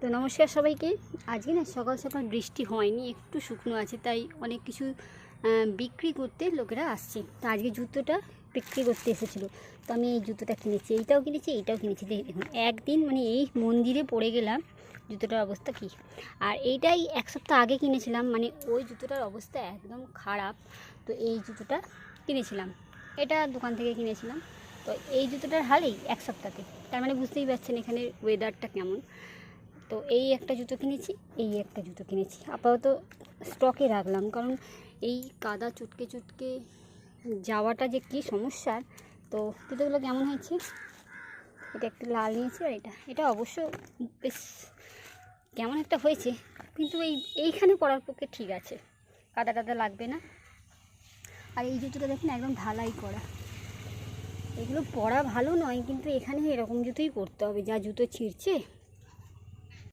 তো নমস্কার সবাইকে। আজকে না সকাল সকাল বৃষ্টি হয়নি, একটু শুকনো আছে, তাই অনেক কিছু বিক্রি করতে লোকেরা আসছে। তো আজকে জুতোটা বিক্রি করতে এসেছিলো, তো আমি এই জুতোটা কিনেছি, এইটাও কিনেছি, এইটাও কিনেছি। দেখুন একদিন মানে এই মন্দিরে পড়ে গেলাম, জুতোটার অবস্থা কী। আর এইটাই এক সপ্তাহ আগে কিনেছিলাম, মানে ওই জুতোটার অবস্থা একদম খারাপ। তো এই জুতোটা কিনেছিলাম, এটা দোকান থেকে কিনেছিলাম। তো এই জুতোটার হালেই এক সপ্তাহে, তার মানে বুঝতেই পারছেন এখানে ওয়েদারটা কেমন। তো এই একটা জুতো কিনেছি, এই একটা জুতো কিনেছি, আপাতত স্টকে রাখলাম, কারণ এই কাদা চুটকে চুটকে যাওয়াটা যে কী সমস্যার। তো জুতোগুলো কেমন হয়েছে, এটা একটু লাল নিয়েছি, আর এটা অবশ্য বেশ কেমন একটা হয়েছে, কিন্তু এইখানে পরার পক্ষে ঠিক আছে, কাদা টাদা লাগবে না। আর এই জুতোটা দেখুন একদম ঢালাই করা, এগুলো পরা ভালো নয়, কিন্তু এখানে এরকম জুতোই পরতে হবে, যা জুতো ছিঁড়ছে।